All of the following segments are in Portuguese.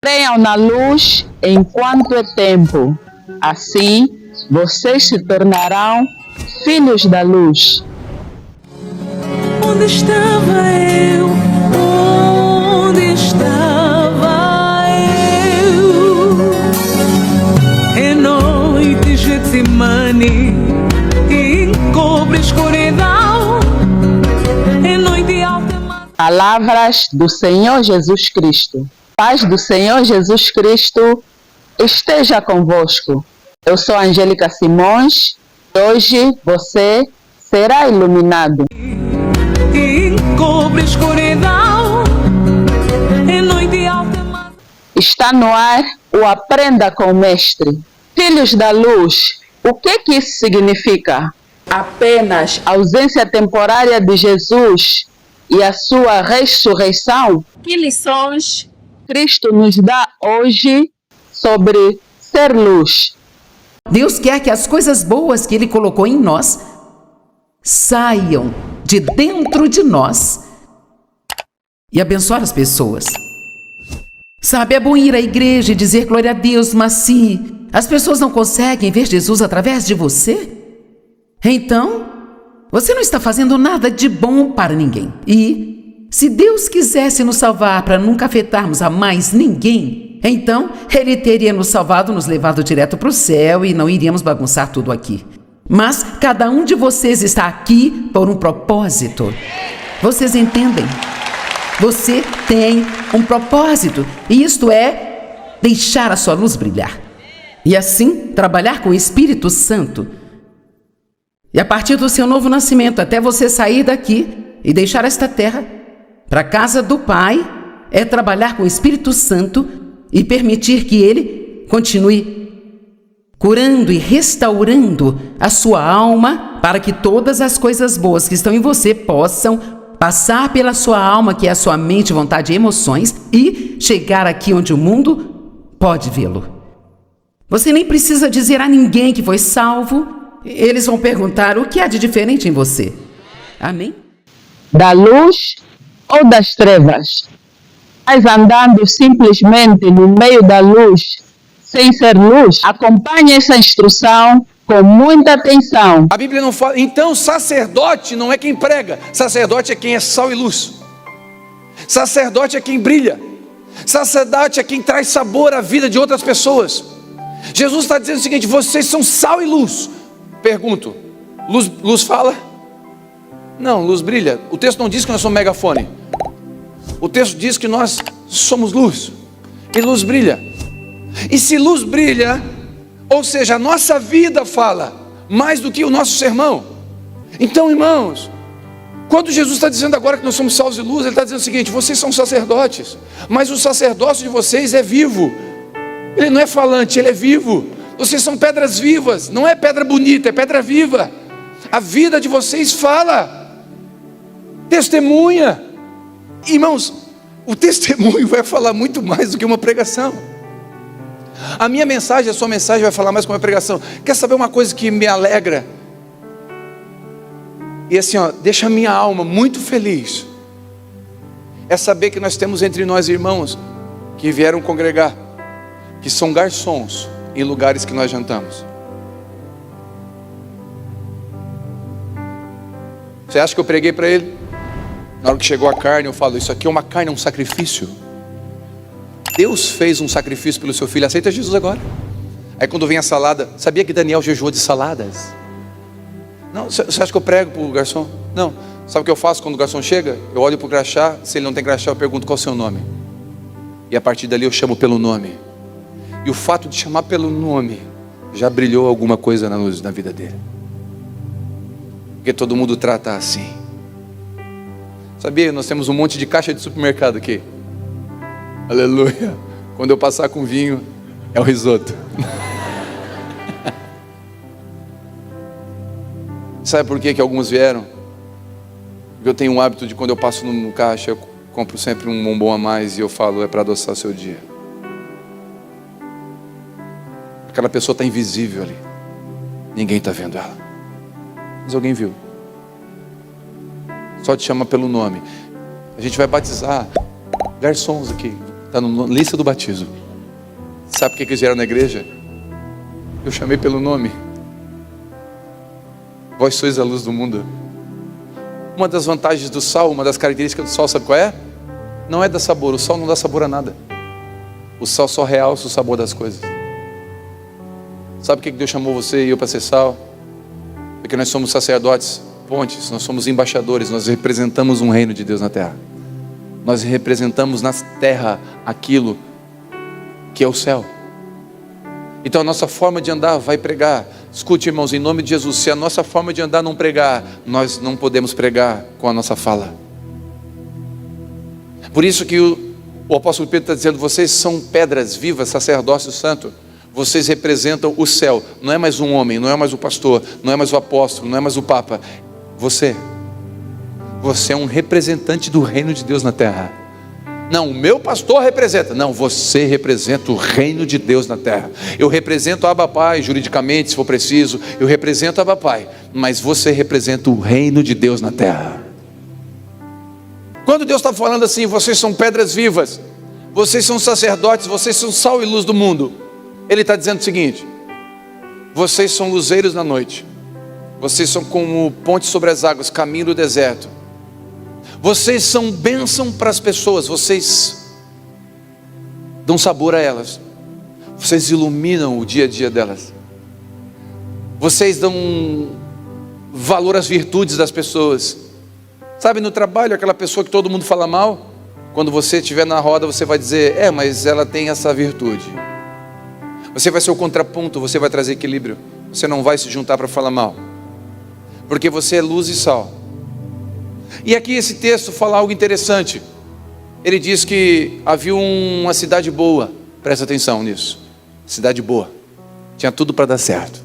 Creiam na luz enquanto é tempo. Assim, vocês se tornarão filhos da luz. Onde estava eu? Onde estava eu? É noite, Getsemane, encobre escuridão. É noite alta. Palavras do Senhor Jesus Cristo. Paz do Senhor Jesus Cristo esteja convosco. Eu sou Angélica Simões. Hoje você será iluminado. Encobre escuridão. É noite alta. Está no ar o Aprenda com o Mestre. Filhos da luz, o que isso significa? Apenas ausência temporária de Jesus e a sua ressurreição? Que lições Cristo nos dá hoje sobre ser luz? Deus quer que as coisas boas que Ele colocou em nós saiam de dentro de nós e abençoar as pessoas. Sabe, é bom ir à igreja e dizer glória a Deus, mas se as pessoas não conseguem ver Jesus através de você, então você não está fazendo nada de bom para ninguém. E se Deus quisesse nos salvar para nunca afetarmos a mais ninguém, então Ele teria nos salvado, nos levado direto para o céu e não iríamos bagunçar tudo aqui. Mas cada um de vocês está aqui por um propósito. Vocês entendem? Você tem um propósito, e isto é deixar a sua luz brilhar. E assim, trabalhar com o Espírito Santo. E a partir do seu novo nascimento, até você sair daqui e deixar esta terra, para a casa do Pai, é trabalhar com o Espírito Santo e permitir que Ele continue curando e restaurando a sua alma para que todas as coisas boas que estão em você possam passar pela sua alma, que é a sua mente, vontade e emoções, e chegar aqui onde o mundo pode vê-lo. Você nem precisa dizer a ninguém que foi salvo. Eles vão perguntar o que há de diferente em você. Amém? Da luz ou das trevas? Mas andando simplesmente no meio da luz, sem ser luz? Acompanhe essa instrução com muita atenção. A Bíblia não fala. Então, sacerdote não é quem prega. Sacerdote é quem é sal e luz. Sacerdote é quem brilha. Sacerdote é quem traz sabor à vida de outras pessoas. Jesus está dizendo o seguinte: vocês são sal e luz. Pergunto, luz fala? Não, luz brilha. O texto não diz que nós somos megafone. O texto diz que nós somos luz. E luz brilha. E se luz brilha, ou seja, a nossa vida fala mais do que o nosso sermão. Então, irmãos, quando Jesus está dizendo agora que nós somos salvos e luz, Ele está dizendo o seguinte: vocês são sacerdotes, mas o sacerdócio de vocês é vivo. Ele não é falante, ele é vivo. Vocês são pedras vivas, não é pedra bonita, é pedra viva. A vida de vocês fala, testemunha. Irmãos, o testemunho vai falar muito mais do que uma pregação. A minha mensagem, a sua mensagem vai falar mais que uma pregação. Quer saber uma coisa que me alegra? E assim, deixa a minha alma muito feliz. É saber que nós temos entre nós irmãos que vieram congregar, que são garçons em lugares que nós jantamos. Você acha que eu preguei para ele? Na hora que chegou a carne, eu falo: isso aqui é uma carne, é um sacrifício. Deus fez um sacrifício pelo seu filho, aceita Jesus agora. Aí quando vem a salada, sabia que Daniel jejuou de saladas? Não, você acha que eu prego para o garçom? Não, sabe o que eu faço quando o garçom chega? Eu olho para o crachá, se ele não tem crachá, eu pergunto qual é o seu nome. E a partir dali eu chamo pelo nome. E o fato de chamar pelo nome já brilhou alguma coisa na vida dele. Porque todo mundo trata assim. Sabia, nós temos um monte de caixa de supermercado aqui. Aleluia. Quando eu passar com vinho, é o risoto. Sabe por que alguns vieram? Porque eu tenho um hábito de, quando eu passo no caixa, eu compro sempre um bombom a mais e eu falo: é para adoçar o seu dia. Aquela pessoa está invisível ali, ninguém está vendo ela, mas alguém viu. Só te chama pelo nome. A gente vai batizar garçons aqui. Está na lista do batismo. Sabe o que eles vieram na igreja? Eu chamei pelo nome. Vós sois a luz do mundo. Uma das vantagens do sal, uma das características do sal, sabe qual é? Não é dar sabor, o sal não dá sabor a nada. O sal só realça o sabor das coisas. Sabe por que Deus chamou você e eu para ser sal? Porque nós somos sacerdotes, pontes, nós somos embaixadores, nós representamos um reino de Deus na terra. Nós representamos na terra aquilo que é o céu. Então a nossa forma de andar vai pregar. Escute, irmãos, em nome de Jesus, se a nossa forma de andar não pregar, nós não podemos pregar com a nossa fala. Por isso que o apóstolo Pedro está dizendo: vocês são pedras vivas, sacerdócio santo. Vocês representam o céu. Não é mais um homem, não é mais o pastor, não é mais o apóstolo, não é mais o papa. Você é um representante do reino de Deus na terra. Não, o meu pastor representa. Não, você representa o reino de Deus na terra. Eu represento a Abba Pai, juridicamente, se for preciso. Eu represento a Abba Pai. Mas você representa o reino de Deus na terra. Quando Deus está falando assim: vocês são pedras vivas, vocês são sacerdotes, vocês são sal e luz do mundo, Ele está dizendo o seguinte: vocês são luzeiros na noite. Vocês são como ponte sobre as águas, caminho do deserto. Vocês são bênção para as pessoas. Vocês dão sabor a elas. Vocês iluminam o dia a dia delas. Vocês dão valor às virtudes das pessoas. Sabe, no trabalho, aquela pessoa que todo mundo fala mal, quando você estiver na roda, você vai dizer: mas ela tem essa virtude. Você vai ser o contraponto, você vai trazer equilíbrio. Você não vai se juntar para falar mal, porque você é luz e sal. E aqui esse texto fala algo interessante. Ele diz que havia uma cidade boa. Presta atenção nisso. Cidade boa. Tinha tudo para dar certo.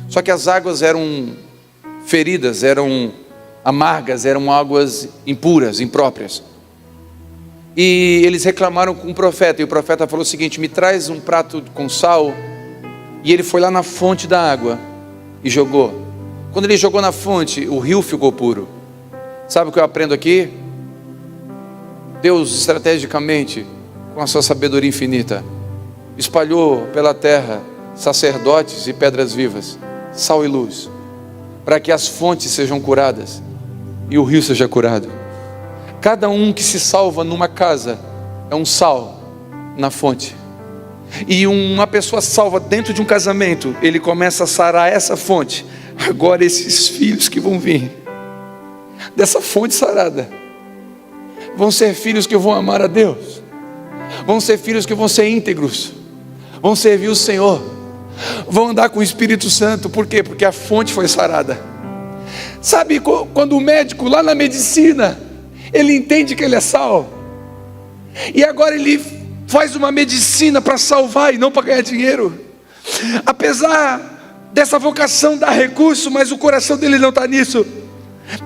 Só que as águas eram feridas, eram amargas, eram águas impuras, impróprias. E eles reclamaram com o profeta. E o profeta falou o seguinte: me traz um prato com sal. E ele foi lá na fonte da água e jogou. Quando ele jogou na fonte, o rio ficou puro. Sabe o que eu aprendo aqui? Deus, estrategicamente, com a sua sabedoria infinita, espalhou pela terra sacerdotes e pedras vivas, sal e luz, para que as fontes sejam curadas e o rio seja curado. Cada um que se salva numa casa é um sal na fonte. E uma pessoa salva dentro de um casamento, ele começa a sarar essa fonte. Agora esses filhos que vão vir dessa fonte sarada vão ser filhos que vão amar a Deus, vão ser filhos que vão ser íntegros, vão servir o Senhor, vão andar com o Espírito Santo. Por quê? Porque a fonte foi sarada. Sabe, quando o médico lá na medicina, ele entende que ele é sal, e agora ele faz uma medicina para salvar e não para ganhar dinheiro. Apesar dessa vocação dar recurso, mas o coração dele não está nisso.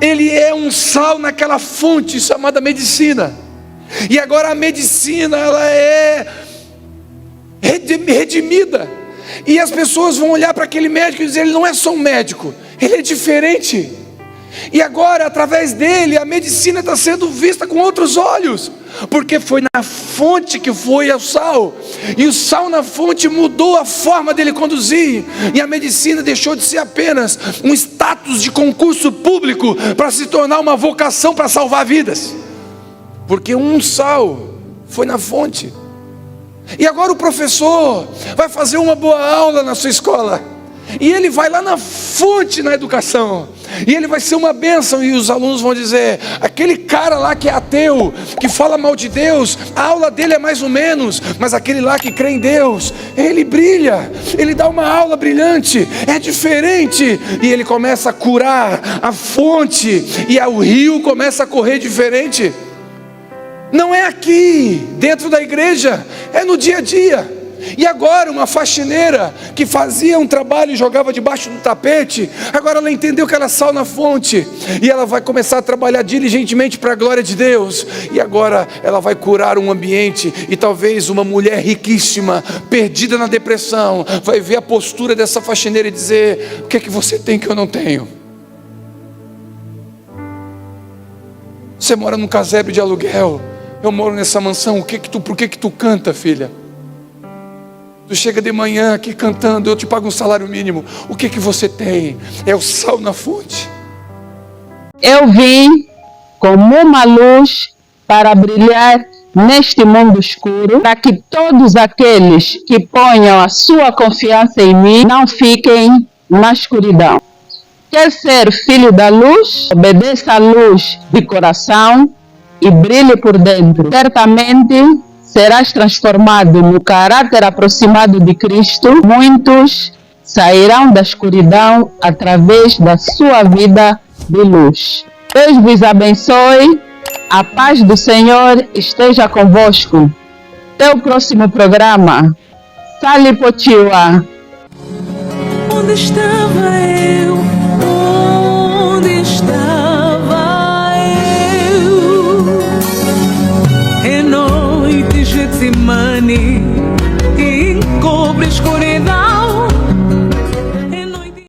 Ele é um sal naquela fonte chamada medicina. E agora a medicina, ela é redimida. E as pessoas vão olhar para aquele médico e dizer: ele não é só um médico, ele é diferente. E agora, através dele, a medicina está sendo vista com outros olhos, porque foi na fonte que foi o sal, e o sal na fonte mudou a forma dele conduzir, e a medicina deixou de ser apenas um status de concurso público para se tornar uma vocação para salvar vidas, porque um sal foi na fonte. E agora o professor vai fazer uma boa aula na sua escola, e ele vai lá na fonte na educação, e ele vai ser uma bênção, e os alunos vão dizer: aquele cara lá que é ateu, que fala mal de Deus, a aula dele é mais ou menos, mas aquele lá que crê em Deus, ele brilha, ele dá uma aula brilhante, é diferente. E ele começa a curar a fonte, e o rio começa a correr diferente. Não é aqui dentro da igreja, é no dia a dia. E agora uma faxineira que fazia um trabalho e jogava debaixo do tapete, agora ela entendeu que ela é sal na fonte, e ela vai começar a trabalhar diligentemente para a glória de Deus. E agora ela vai curar um ambiente, e talvez uma mulher riquíssima, perdida na depressão, vai ver a postura dessa faxineira e dizer: o que é que você tem que eu não tenho? Você mora num casebre de aluguel, Eu moro nessa mansão, por que tu canta, filha? Tu chega de manhã aqui cantando, eu te pago um salário mínimo. O que você tem? É o sal na fonte. Eu vim como uma luz para brilhar neste mundo escuro, para que todos aqueles que ponham a sua confiança em mim não fiquem na escuridão. Quer ser filho da luz? Obedeça à luz de coração e brilhe por dentro. Certamente serás transformado no caráter aproximado de Cristo. Muitos sairão da escuridão através da sua vida de luz. Deus vos abençoe. A paz do Senhor esteja convosco. Até o próximo programa. Sali Potiwa. Onde estava eu? Onde estava eu? Em noite Getsemane, encobre a escuridão.